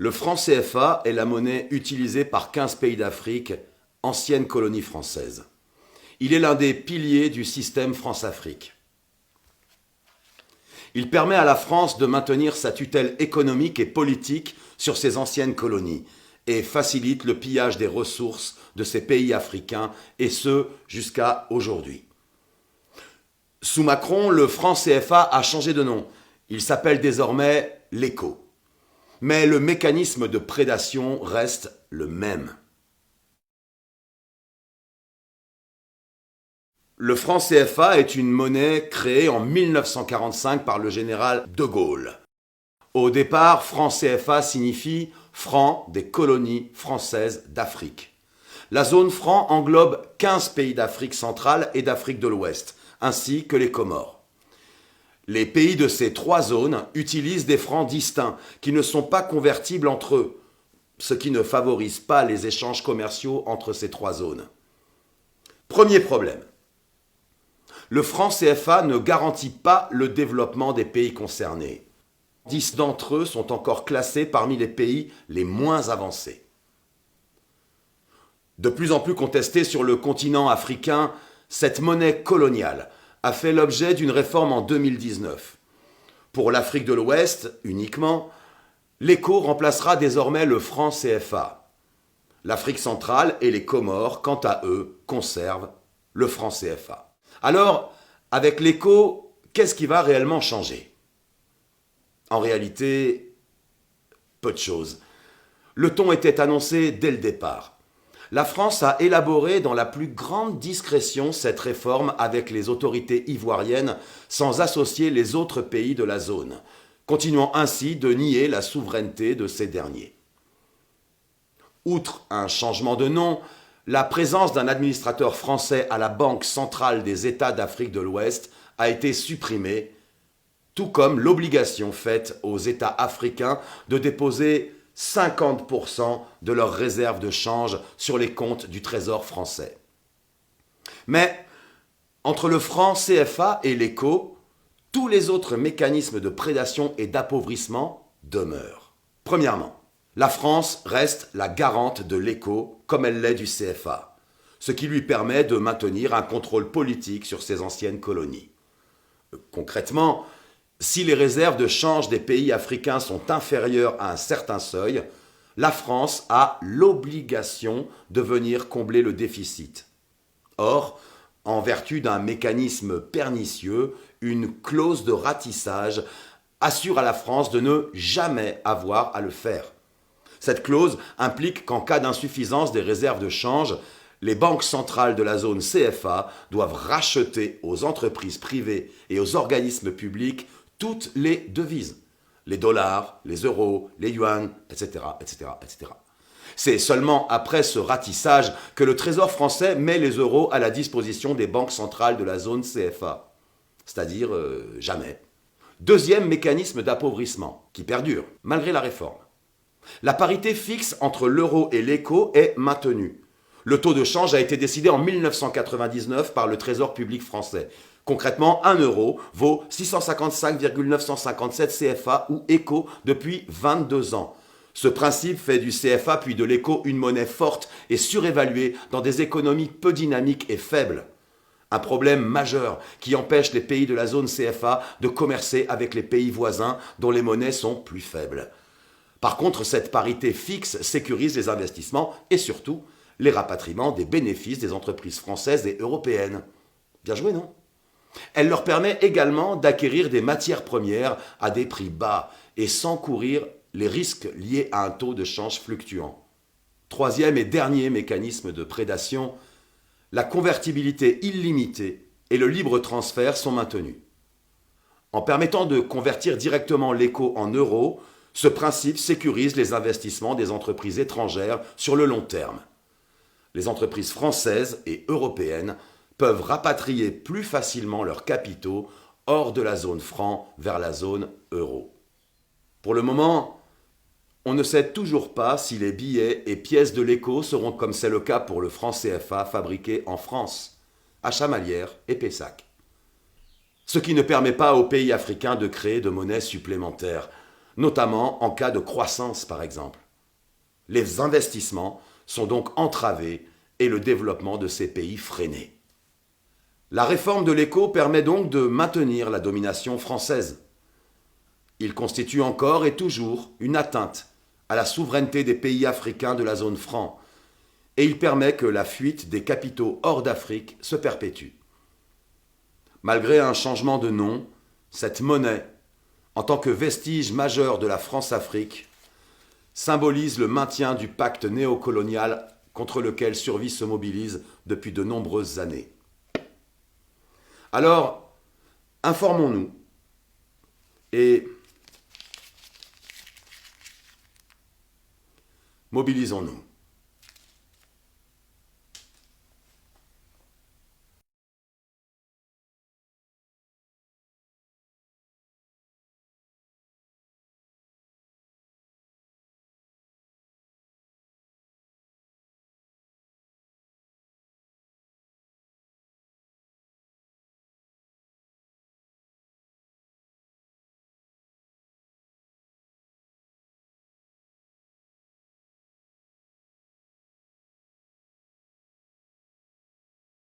Le franc CFA est la monnaie utilisée par 15 pays d'Afrique, ancienne colonie française. Il est l'un des piliers du système France-Afrique. Il permet à la France de maintenir sa tutelle économique et politique sur ses anciennes colonies et facilite le pillage des ressources de ces pays africains, et ce, jusqu'à aujourd'hui. Sous Macron, le franc CFA a changé de nom. Il s'appelle désormais l'ECO. Mais le mécanisme de prédation reste le même. Le franc CFA est une monnaie créée en 1945 par le général de Gaulle. Au départ, franc CFA signifie franc des colonies françaises d'Afrique. La zone franc englobe 15 pays d'Afrique centrale et d'Afrique de l'Ouest, ainsi que les Comores. Les pays de ces trois zones utilisent des francs distincts qui ne sont pas convertibles entre eux, ce qui ne favorise pas les échanges commerciaux entre ces trois zones. Premier problème. Le franc CFA ne garantit pas le développement des pays concernés. 10 d'entre eux sont encore classés parmi les pays les moins avancés. De plus en plus contestée sur le continent africain, cette monnaie coloniale a fait l'objet d'une réforme en 2019. Pour l'Afrique de l'Ouest uniquement, l'ECO remplacera désormais le franc CFA. L'Afrique centrale et les Comores, quant à eux, conservent le franc CFA. Alors, avec l'ECO, qu'est-ce qui va réellement changer ? En réalité, peu de choses. Le ton était annoncé dès le départ. La France a élaboré dans la plus grande discrétion cette réforme avec les autorités ivoiriennes sans associer les autres pays de la zone, continuant ainsi de nier la souveraineté de ces derniers. Outre un changement de nom, la présence d'un administrateur français à la Banque centrale des États d'Afrique de l'Ouest a été supprimée, tout comme l'obligation faite aux États africains de déposer 50% de leurs réserves de change sur les comptes du Trésor français. Mais entre le franc CFA et l'ECO, tous les autres mécanismes de prédation et d'appauvrissement demeurent. Premièrement, la France reste la garante de l'ECO comme elle l'est du CFA, ce qui lui permet de maintenir un contrôle politique sur ses anciennes colonies. Concrètement, si les réserves de change des pays africains sont inférieures à un certain seuil, la France a l'obligation de venir combler le déficit. Or, en vertu d'un mécanisme pernicieux, une clause de ratissage assure à la France de ne jamais avoir à le faire. Cette clause implique qu'en cas d'insuffisance des réserves de change, les banques centrales de la zone CFA doivent racheter aux entreprises privées et aux organismes publics toutes les devises, les dollars, les euros, les yuans, etc., etc., etc. C'est seulement après ce ratissage que le Trésor français met les euros à la disposition des banques centrales de la zone CFA, c'est-à-dire jamais. Deuxième mécanisme d'appauvrissement, qui perdure, malgré la réforme. La parité fixe entre l'euro et l'ECO est maintenue. Le taux de change a été décidé en 1999 par le Trésor public français. Concrètement, 1 euro vaut 655,957 CFA ou ECO depuis 22 ans. Ce principe fait du CFA puis de l'ECO une monnaie forte et surévaluée dans des économies peu dynamiques et faibles. Un problème majeur qui empêche les pays de la zone CFA de commercer avec les pays voisins dont les monnaies sont plus faibles. Par contre, cette parité fixe sécurise les investissements et surtout les rapatriements des bénéfices des entreprises françaises et européennes. Bien joué, non ? Elle leur permet également d'acquérir des matières premières à des prix bas et sans courir les risques liés à un taux de change fluctuant. Troisième et dernier mécanisme de prédation, la convertibilité illimitée et le libre transfert sont maintenus. En permettant de convertir directement l'ECO en euros, ce principe sécurise les investissements des entreprises étrangères sur le long terme. Les entreprises françaises et européennes peuvent rapatrier plus facilement leurs capitaux hors de la zone franc vers la zone euro. Pour le moment, on ne sait toujours pas si les billets et pièces de l'ECO seront, comme c'est le cas pour le franc CFA, fabriqués en France, à Chamalières et Pessac. Ce qui ne permet pas aux pays africains de créer de monnaie supplémentaire. notamment en cas de croissance par exemple. Les investissements sont donc entravés et le développement de ces pays freiné. La réforme de l'écho permet donc de maintenir la domination française. Il constitue encore et toujours une atteinte à la souveraineté des pays africains de la zone franc, et il permet que la fuite des capitaux hors d'Afrique se perpétue. Malgré un changement de nom, cette monnaie, en tant que vestige majeur de la France-Afrique, symbolise le maintien du pacte néocolonial contre lequel Survie se mobilise depuis de nombreuses années. Alors, informons-nous et mobilisons-nous.